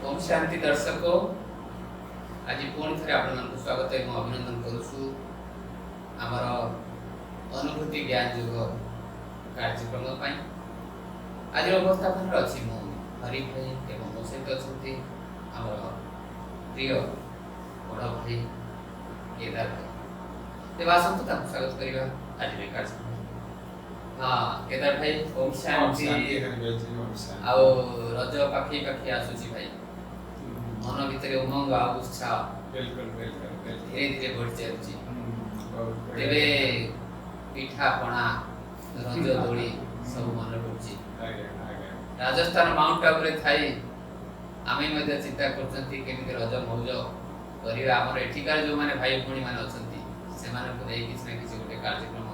ओम शांति दर्शकों आज पुणी थे आप स्वागत एवं अभिनंदन करुछु आमर अनुभूति ज्ञान युग कार्यक्रम आज उपस्थापन अच्छी मु हरि भाई एवं मो सहित अच्छा आमर प्रिय बड़ भाई केदार भाई तेज आसतु स्वागत करवा आज कार्यक्रम। हाँ केदार भाई ओम शांति आओ रज पाखी पाखी आसुची भाई मन भितर उमंग आ उत्साह बिल्कुल बिल्कुल धीरे धीरे बढ़ जाउची तेरे पिठा पणा रंज दोली सब मन पड़ुची राजस्थान माउंट आबू रे थाई आमे मध्ये चिंता करछंती केमिति रज मौज करिवा हमर एठिकार जो माने भाई भणी माने अछंती से माने को देई किछ ना किछ गोटे कार्यक्रम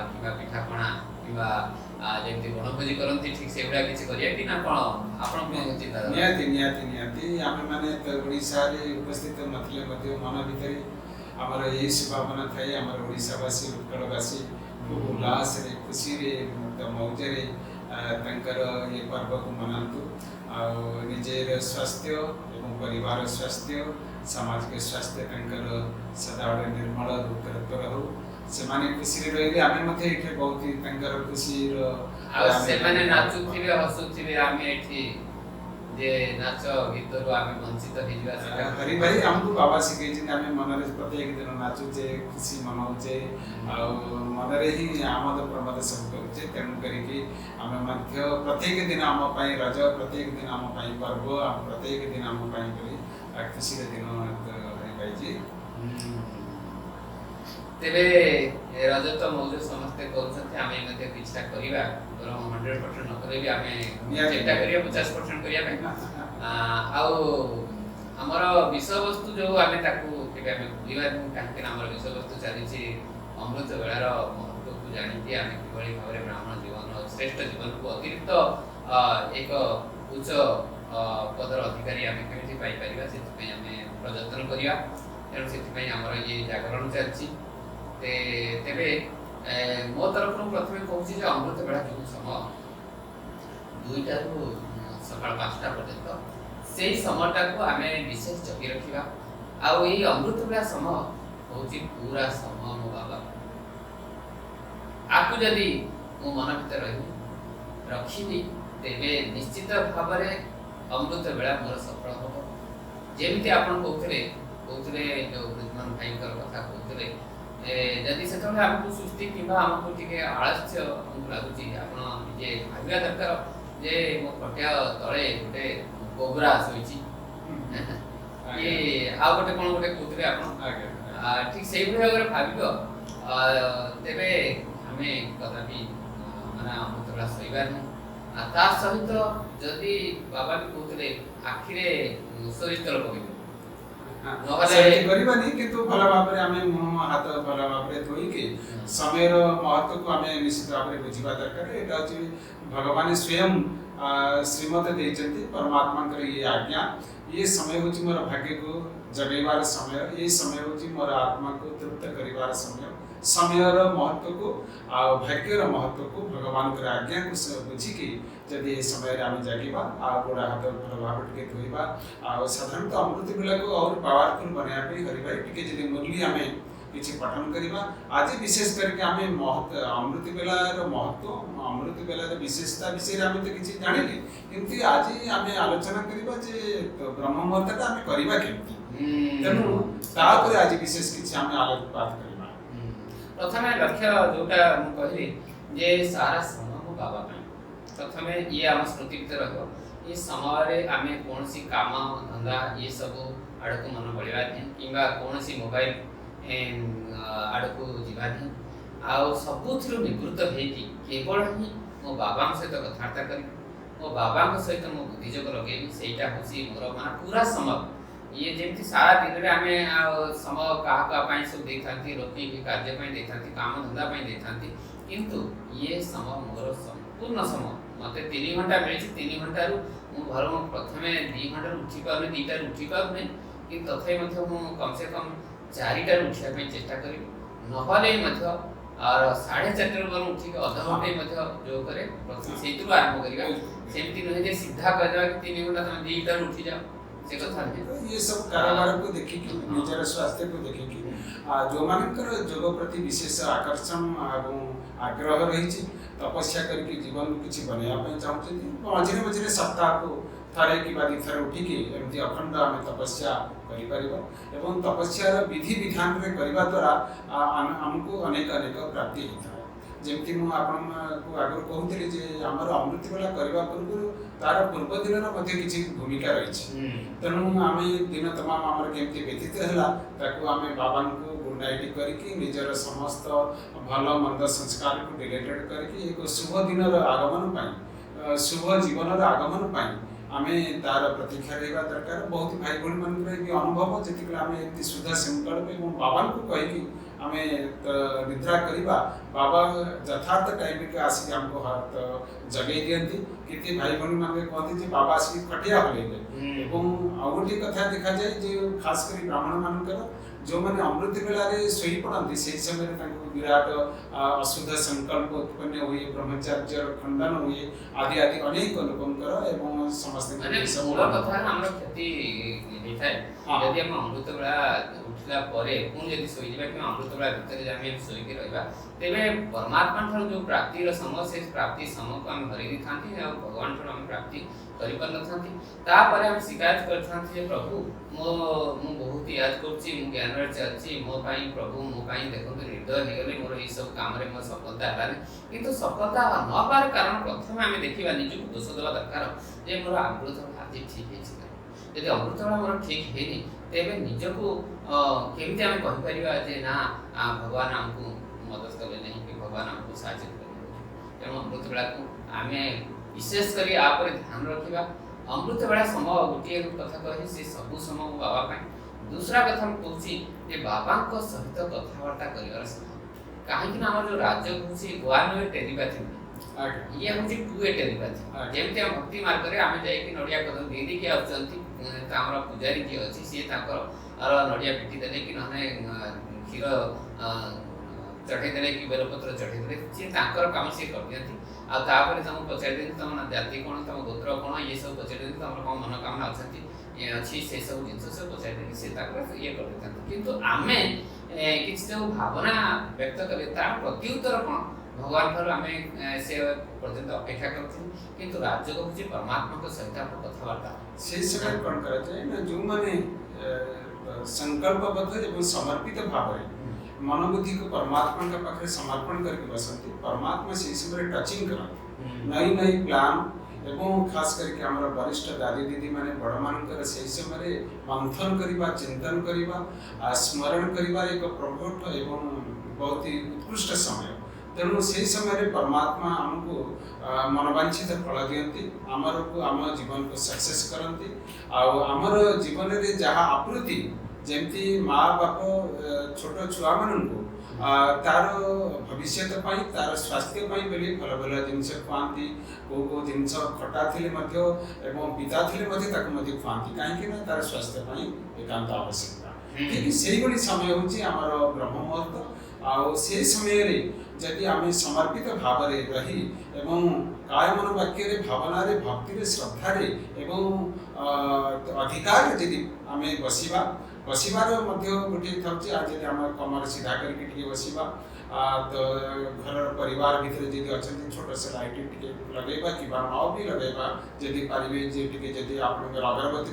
किबा पिठा पणा किबा जेमति गणभोजी करंती ठीक से एबडा किछ करिया कि ना कोन आपण को चिंता नियाती आमे माने तो ओडिसा रे उपस्थित नथले मध्ये मन भितरे हमर एई भावना थाई हमर ओडिसावासी उत्कलवासी खूब उल्लास रे खुशी रे मौज रे तंकर ये पर्व को मनातु आ निजेर स्वास्थ्य एवं परिवार स्वास्थ्य समाज के स्वास्थ्य तंकर सदाबळे निर्मल उत्तरोत्तर हो से माने खुशी रे रहिले आमे मथे एठे बहुत ही तंकर खुशी रो आ से माने नाचुथिबे हसुथिबे आमे एठी जे नाच गीत रो आमे वंचित हे जिवा सेटा हरि भाई हमको बाबा सिखे जे आमे मनरे प्रत्येक दिन नाचु जे खुशी मनाउचे आ मनरे ही आमद प्रमोद सब करूचे तेनु करी कि आमे मध्य प्रत्येक दिन आम पई रज प्रत्येक दिन आम पई पर्व प्रत्येक दिन आम पई करी खुशी रे दिन हरि भाई जी तेबे रज तो मौज समस्त करछथि आमे मध्ये किछटा करिवा बरम 100% न करबी आमे चेष्टा करिया 50% करिया पे आउ हमर विषय वस्तु जो आमे ताकू केबे आमे भूलिबा काहे हमर विषय वस्तु चालिछि अमृत बेलार महत्व को जानिति आमे किबळी भाबरे ब्राह्मण जीवन श्रेष्ठ जीवन को अतिरिक्त एक उच्च पदर अधिकारी आमे केमिति पाई परिबा सेति पई आमे प्रयत्न करिया तेणु सेति पई हमर ये जागरण चालिछि तेबे मो तरफ प्रथमे कहूँ जे अमृत बेला जो समय 2टा रु सकाळ 5टा पर्यंत से समयटा को आमे विशेष जगी रखिबा आ एई अमृत बेला समय होची पूरा समय मो बाबा आकु जदी मो मन भीतर रखिबी तेबे निश्चित भाबरे अमृत बेला मोर सफल होबो जेमिति आपण कहउतले जो ब्रजमान भाई कर कथा कहउतले जदि से हमको सुस्ती किंवा हमको टिके आलस्य हमको लागुची आपण जे भाग्य दरकार जे मो पट्या तळे गोटे कोबरा सोइची ये आ गोटे कोन गोटे कुतरे आपण ठीक सेही भली अगर भाबिबो तेबे हमें कदापि माने अमृतला सईबार न ता सहित जदि बाबा भी कहउतले आखिरे सरिष तल पकिबो नहले गरिबानी किंतु भला भाबरे आमे मुह हाथ भला भाबरे धोई के समय रो महत्व को आमे निश्चित भाबरे बुझिबा दरकार एटा अछि भगवान स्वयं श्रीमत देचंती परमात्मा कर ये आज्ञा ये समय होची मोर भाग्य को जगेबार समय ये समय होची मोर आत्मा को तृप्त करिबार समय समय रो महत्व को आ भाग्य रो महत्व को भगवान कर आज्ञा को बुझी के जदि ए समय रे आमे जागिबा आ गोड़ा हाथ भला भाबरे के धोइबा आ साधारणतः अमृत बेला को और पावरफुल बनाया पे करिबा टिके जदि मुरली आमे किछि पठन करिबा आज विशेष करके आमे महत्व अमृत बेला रो महत्व अमृत बेला रो विशेषता विषय आमे तो किछि जानिले किंतु आज आमे आलोचना करिबा जे ब्रह्म मुहूर्तटा आमे करिबा केमति तेनु तापर आज विशेष किछि आमे आलोकपात करिबा प्रथमे लक्ष्य जोटा मु कहली जे सारा समय मो बाबा पे प्रथमे ये आम स्मृति भीतर रहो ये समय रे आमे कोनसी काम धंधा ये सब आडको मन बळिबा किंबा कोनसी मोबाइल आड़को जीवानी आउ सबुथिरु निवृत्त हेकी केवल ही मो बाबा सहित कथबार्ता करी मो बाबा सहित मो बुद्धिजोग लगेबी सेटा होसी मोर मान पूरा समय ये जेमति सारा दिन रे आमे समय का पई सब देखांती रोटी भी कार्य पई देखांती काम धंधा पई देखांती किंतु ये समय मोर संपूर्ण समय मते 3 घंटा मिलछि 3 घंटा रु मु घर प्रथमे 2 घंटा उठी पाउने 2टा उठी पाउने कि तथै मध्य मु कम से कम 4टा उठिया पे चेष्टा करी नहले मध्य और 4:30 बरु उठी के अध घंटे मध्य जो करे सेतु आरंभ करिया सेमती नहे जे सीधा कह देबा कि 3 घंटा तुम 2 उठी जाओ से कथा नहीं। ये सब कारोबार को देखि कि निजर स्वास्थ्य को देखि कि जो मानकर योग प्रति विशेष आकर्षण एवं आग्रह रही तपस्या करके जीवन को किसी बनैया चाहते मझे मझे सप्ताह को थरे कि दिथर उठिकी एमती अखंड आम तपस्या एवं तपस्यार विधि विधान रे करबा द्वारा हमको अनेक अनेक प्राप्ति होता है। जमती मु आपन को आगर कहूतली जे हमर अमृत बेला करबा पूर्व तार पूर्व दिन मध्ये किछि भूमिका रही तेणु आमे दिन तमाम हमर केमती व्यतीत हला ताकू आमे बाबान को गुड नाइट करके निजर समस्त भल मंद संस्कार को डिलेटेड करके एक शुभ दिन आगमन पाई शुभ जीवन आगमन पाई आमे तार प्रतीक्षा रहा दरकार। बहुत भाई भाई मान भी अनुभव जी आम एमती शुद्ध संकल्प और बाबा को कहीकि आम निद्रा करवा बाबा यथार्थ टाइम के आसिक हमको हाथ जगे दिखती कितने भाई भाई मान कहते बाबा आसिक खटिया हल्ले और गोटे कथा देखा जाए जो खास कर ब्राह्मण मानकर जो मैंने अमृत बेला शोई पड़ती से समय विराट अशुद्ध संकल्प उत्पन्न हुए ब्रह्मचर्य खंडन हुए आदि आदि अनेक लोकंकर एवं समस्त कथा हमर क्षति होइଥାଏ यदि हम अमृत बेला उठला परे पुन यदि सोई जेबा कि अमृत बेला भीतर हम सोई के रहबा तेबे परमात्मा ठार जो प्राप्ति रो समय से प्राप्ति समय को हम हरि दिखांती और भगवान ठार हम प्राप्ति करि पर नथांती ता परे हम शिकायत करथांती जे प्रभु मु बहुत याद करछि मु ज्ञान रे चलछि मो पई प्रभु मो पई देखंतु हृदय हे गले मोर ई सब काम रे मो सफलता हलाने किंतु सफलता न पार कारण प्रथम हम देखिबा निज को दोष देवा दरकार जे मोर अमृत भाती ठीक है यदि अमृत मोर ठीक हेनी तेबे निज को केमिति हम कहि परिबा जे ना भगवान हमको मदद कले नहीं कि भगवान हमको साहाय्य कले तेणु अमृत बेला को आमे विशेष करी आप ध्यान रखिबा अमृत बेला समय गोटे कथा कहि से सब समय बाबा पाई दूसरा कथा हम कहछि जे बाबा को सहित कथावार्ता करिवार समय काहे कि हमर जो राज्य होछि गोवान टेलीपैथी ये होछि टू टेलीपैथी जेमते हम भक्ति मार्ग रे आमे जाई कि नडिया कदम दीदी के अछंती तामरा पुजारी जे अछि से ताकर और नडिया पिटी देले कि नने खीर चढ़े देले कि बेलपत्र चढ़े देले जे ताकर काम से कर दियंती आ तापर तम पचारि दिन तम जाति कोन तम गोत्र कोन ये सब पचारि दिन तम कोन मनोकामना अछंती ये अछि से सब जिंस से पचारि दिन से ताकर ये कर देथांती किंतु आमे किछ जो भावना व्यक्त करे तार प्रत्युत्तर कोन भगवान पर आमे से पर्यंत अपेक्षा करथि किंतु राज्य को जे परमात्मा को सहित आप कथावार्ता से समय कोन करा जाय ना जो माने संकल्पबद्ध एवं समर्पित भाव रे मनोबुद्धि को परमात्मा के पाखे समर्पण करके बसंती परमात्मा से समय टचिंग करती नई नई प्लान एवं खास करके हमारा वरिष्ठ दादी दीदी माने बड़ मानकर से समय मंथन करबा चिंतन करबा स्मरण करबा एक प्रभुट एवं बहुत ही उत्कृष्ट समय तेणु से समय परमात्मा हमको मनोवांछित फल दियंती आमर को आम जीवन को सक्सेस करंती आमर जीवन रे जहाँ आपूर्ति जेमती माँ बाप छोट छुआ मान तार भविष्य तार स्वास्थ्य बोली भल भल जिनस खुआती को जिनस खटा थे पिता थे खुआती कहीं तार स्वास्थ्य एकांत आवश्यकता ठीक से समय हूँ ब्रह्म मुहूर्त आ से समय जदि आम समर्पित भाव रही एवं काय मन वाक्य भावना भक्ति श्रद्धा एवं अधिकार जदि आम बसवा बसबार गोटे थी आज आम कमर सीधा करके बसवा तो घर परिवार भितर जब अच्छा छोट से लाइट लगेगा कि न भी लगेगा जदि पारे जी आप अगरबत्ती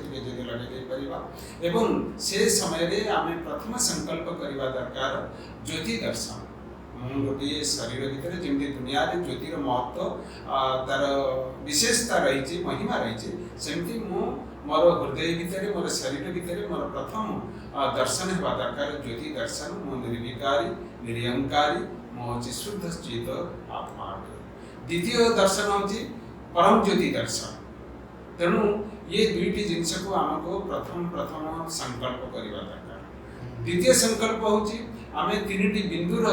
लगे एवं से समय आम प्रथम संकल्प करवा दरकार ज्योति दर्शन गोटे शरीर भितर जमी दुनिया रे ज्योतिर महत्व तार विशेषता रही महिमा रही सेमती मोर हृदय भितर मोर शरीर भितर मोर प्रथम दर्शन होगा दरकार ज्योति दर्शन मो निर्विकारी निरहंकारी मो शुद्ध चित आत्मा द्वितीय दर्शन हूँ परम ज्योति दर्शन तेणु ये दुईटी जिनस को आमको प्रथम प्रथम संकल्प करवा दरकार द्वितीय संकल्प हूँ आम तीन बिंदुर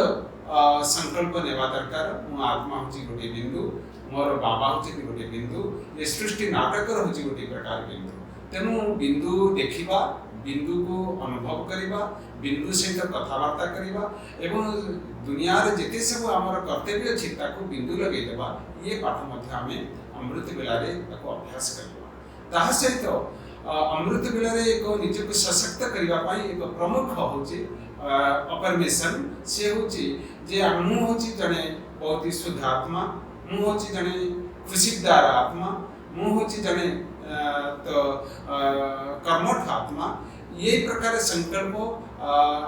संकल्प नेवा दरकार मो आत्मा हूँ गोटे बिंदु मोर बाबा हूँ गोटे बिंदु ये सृष्टि नाटक हूँ गोटे प्रकार बिंदु तेणु बिंदु देखिबा बिंदु को अनुभव करिबा बिंदु सहित कथबार्ता करिबा एवं दुनिया रे जेते सब हमर कर्तव्य अछि ताको बिंदु लगै देबा ये पाठ मध्ये आमे अमृत बेला रे ताको अभ्यास करिबा ताहा सहित अमृत बेला रे एक निज को सशक्त करिबा पई एक प्रमुख होची अफर्मेशन से होची जे मु होची जने बहुत ही शुद्ध आत्मा मु होची जने खुशीदार आत्मा मु होची जने तो कर्मठ आत्मा ये प्रकार संकल्प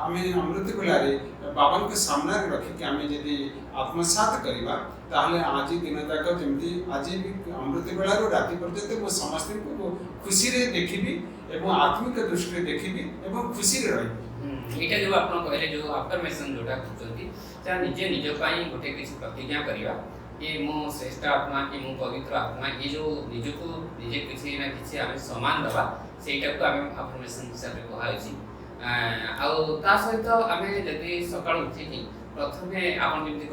आमे अमृत बेला रे बाबा के सामने रखी के आमे यदि आत्मसात करिबा ताहले आज दिन तक जेमती आज भी अमृत बेला रो राति पर्यंत मो समस्त को खुशी रे देखिबी एवं आत्मिक दृष्टि रे देखिबी एवं खुशी रे रही एटा जो आपण कहले जो अफर्मेशन जोटा करछंती ता निजे निज पई गोटे किछ प्रतिज्ञा करिबा ये मो श्रेष्ठ आत्मा कि मो पवित्र आत्मा ये जो निजको निजे किछि ना किछि आमे सम्मान दबा सेटा को आमे अफर्मेशन हिसाब रे कहै छी ता सहित आमे जदि सकाळ उठी कि प्रथमे आपण जेमति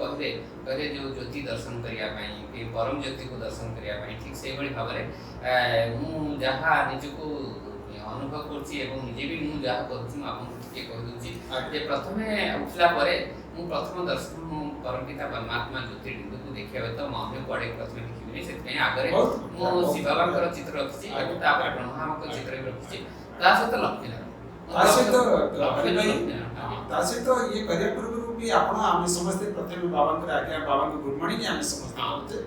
कहले जो ज्योति दर्शन करिया पई कि परम ज्योति को दर्शन करिया पई ठीक से बड़ी भाबरे मु जहा निजको अनुभव करछि एवं निजे भी मु जहा करछि आपण के कह दूची जे प्रथमे उठला परे मु प्रथम दर्शन परम पिता परमात्मा ज्योति बिंदु को देखिया तो मन कोडे प्रथमे देखिबि से कहीं आगरे मु शिव बाबांकर चित्र रखछि एवं तापर ब्रह्मांकर चित्र भी रखछि ता सहित लक्ष्मी तासे तो ये करिया पूर्व भी आपण आमे समस्त प्रथमे बाबांकर आज्ञा बाबांकर गुड मॉर्निंग आमे समस्त होते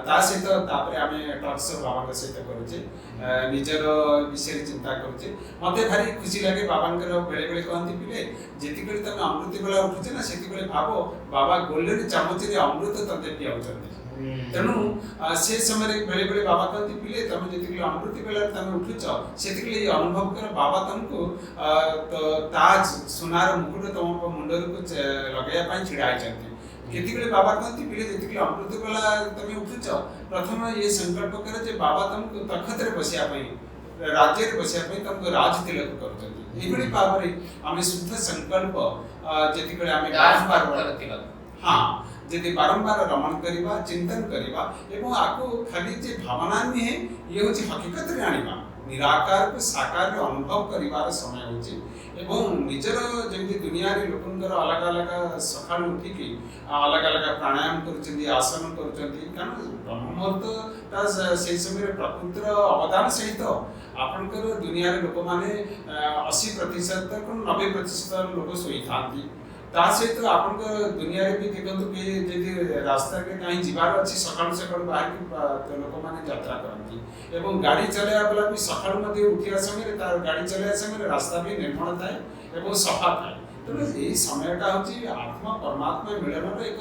तासे तो तापरे आमे टॉक्स बाबांकर सहित करूचे निजर विषय चिंता करूचे मते भारी खुशी लागे बाबांकर बेले बेले कहंती पिले जेति बेले तमे अमृत बेला उठुचे ना सेति बेले भाबो बाबा गोल्डन चामच रे अमृत तते पियाउचंती तेणु से समय बेले बेले बाबा कहती पिले तुम जी अमृत बेला तुम उठुच से अनुभव कर बाबा तुमको तो ताज सुनार मुकुट तुम मुंडर को लगे छिड़ा केतिके बाबा कहती पिले जी अमृत बेला तुम उठुच प्रथम ये संकल्प कर जे बाबा तुमको तखत रे बसिया राज्य रे बसिया तुमको राज तिलक करछंती एबडी पावरे आमे शुद्ध संकल्प जेतिके आमे बारंबार तिलक हां यदि बारंबार रमण करिबा चिंतन करिबा एवं आको खाली जे भावना नहीं है ये होची हकीकत रे आनिबा निराकार को साकार रे अनुभव करिबार समय होची एवं निजर जेमि दुनिया रे लोकनकर अलग अलग सकाळ उठी की अलग अलग प्राणायाम करूचंदी आसन करूचंदी कारण ब्रह्ममुहूर्त ता से समय रे प्रकृतिर अवदान सहित आपनकर दुनिया रे लोक माने 80% को 90% लोक सोई थांती ता सहित आपन दुनिया रे भी देखंतु कि जे रास्ता के कहीं जिबार अछि सकाळ सकाळ बाहर के लोक माने यात्रा करंती एवं गाड़ी चलाया वाला भी सकाळ मध्ये उठिया समय तार गाड़ी चलाया समय रास्ता भी निर्मल थाए एवं सफा थाए तो ए समयटा होची आत्मा परमात्मा मिलन रे एक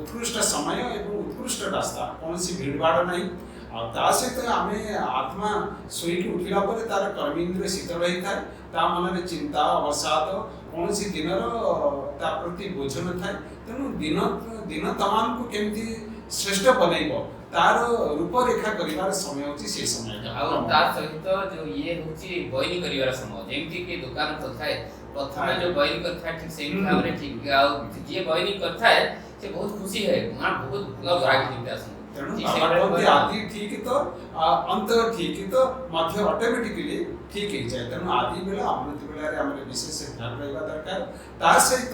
उत्कृष्ट समय एवं उत्कृष्ट रास्ता कोनसी भीड़भाड़ नहीं आ ता सहित आमे आत्मा सोई के उठिला पर तार कर्मेंद्र शीतल रही थाए ता मन रे चिंता अवसाद कोनसी दिनर ता प्रति बोझ न थाए तेणु दिन तमाम को केमती श्रेष्ठ बनैबो तार रूपरेखा करिवार समय होची से समय आ तार सहित जो ये होची बयनी करिवार समय जेमती के दुकान तो थाए प्रथम जो बयनी करथा ठीक से भावरे ठीक आ जे बयनी करथा है से बहुत खुशी है मां बहुत भलो ग्राहक जिता समय तेणु आदि ठीक तो अंत ठीक तो मध्य ऑटोमेटिकली ठीक ही जाए तेणु आदि बेला अमृत बेला रे हमरे विशेष ध्यान रहबा दरकार ता सहित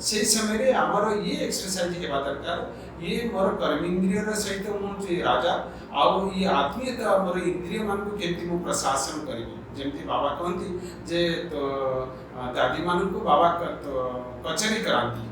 से समय रे हमर ये एक्सरसाइज हेबा दरकार ये मोर कर्मेंद्रिय रे सहित मु जे राजा आ ये आत्मीयता मोर इंद्रिय मान को केमति मु प्रशासन करिबी जेमति बाबा कहंती जे तो दादी मान को बाबा कचरी करांती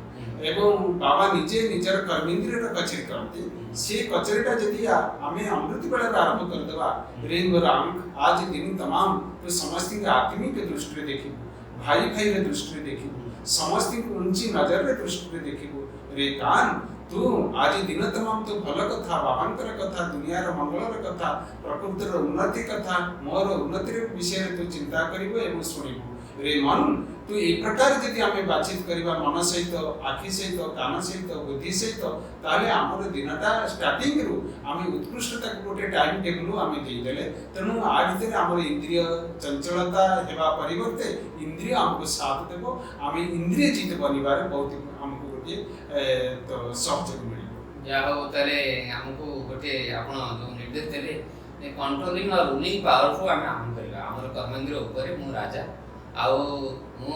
एवं बाबा निजे निजर कर्मेंद्रिय रे कचरी करंती से कचरीटा जदि आमे अमृत बेला आरंभ कर देबा रिंग रंग आज दिन तमाम तो समस्त के आत्मिक दृष्टि रे देखिबो भाई भाई रे दृष्टि रे देखिबो समस्त को ऊंची नजर रे दृष्टि रे देखिबो रे कान तू आज दिन तमाम तो भल कथा बाबांकर कथा दुनिया रो मंगल रो कथा प्रकृति रो उन्नति कथा मोर उन्नति रे विषय रे तू चिंता करिवो एवं सुनिबो रे मन तू एक प्रकार यदि आमे बातचीत करिबा मन सहित आखि सहित कान सहित बुद्धि सहित ताले हमर दिनटा स्टार्टिंग रु आमे उत्कृष्टता को गोटे टाइम टेबल आमे दे देले तेनु आ भीतर हमर इंद्रिय चंचलता हेबा परिवर्ते इंद्रिय हमको साथ देबो आमे इंद्रिय जीत बनिबार बहुत हमको गोटे तो सहयोग मिलिबो या हो ताले हमको गोटे आपण जो निर्देश देले कंट्रोलिंग और रूलिंग पावर को आम आरंभ करवा आमर कर्मेंद्र ऊपर मु राजा आउ मु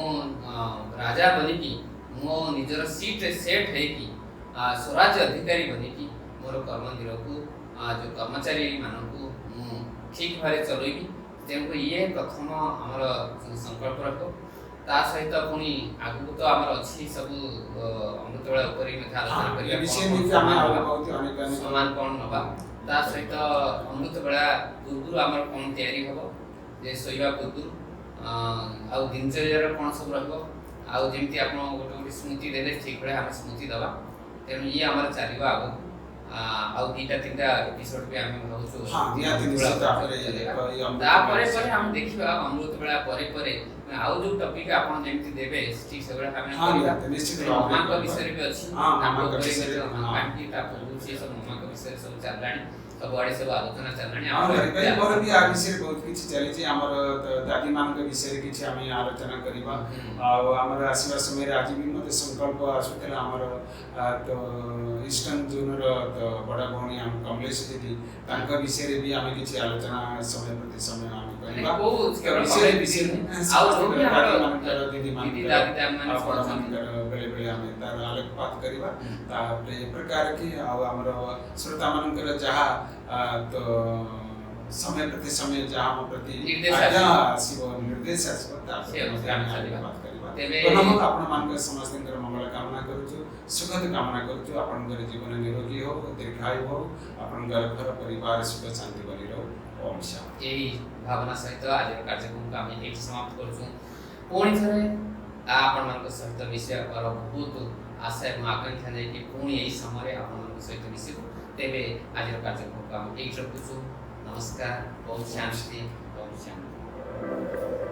राजा बनिकी मो निजर सीट सेट है कि स्वराज्य अधिकारी बनिकी मोर कर्मेंद्र को जो कर्मचारी मानू ठीक भाव चलैबी तेणुक ये प्रथम आमर संकल्प रख ता सहित पुणी आगु तो आमर अच्छी सब अमृतवेला आलोचना करिया समान कौन नबा ता सहित अमृतवेला पूर्व आमर कौन तैयारी हम जे शोवा पूर्व आउ दिनचर्या कौन सब रहा आउ जमी आप गोटे स्मृति देते ठीक भाई आम स्मृति दवा तेणु ये आमर चलो आग आउ दीटा तीनटा एपिसोड भी आम भावुँ हम देखा अमृतवेला आउ जो टॉपिक आपन जेमति देबे ठीक से बड़ा हमें करिया मामा का विषय भी अछि मामा का विषय कांटी ता से सब मामा का विषय सब चललानी सब आड़े सब आलोचना चललानी हमर भी आ विषय बहुत किछ चली जे हमर दादी मान के विषय किछ हम आलोचना करिबा आ हमर आसीबा समय आज भी मते संकल्प आसुतला हमर तो ईस्टर्न जोनर बड़ा भौणी हम कमलेश दीदी तांका विषय भी हम किछ आलोचना समय प्रति समय हम करिबा को विषय आउ दीदी दादी बेले बेले आम तार आलोकपात करवा तापर ए प्रकार की आमर श्रोता मानकर जहाँ तो समय प्रति समय जहाँ हम प्रति निर्देश समस्त मंगल कामना करुचु सुखद कामना करुचु आपन जीवन निरोगी हो दीर्घायु हो आपन घर परिवार सुख शांति बनी रहो ओम शांति यही भावना सहित आज कार्यक्रम को आम ये समाप्त करूँ पुणी थे आपण सहित मिसवा बहुत आशा और आकांक्षा जाए कि पुणी यही समय आपण सहित मिसबू तेरे आज कार्यक्रम को आम ये रखुचु नमस्कार ओम शांति ओम शांति।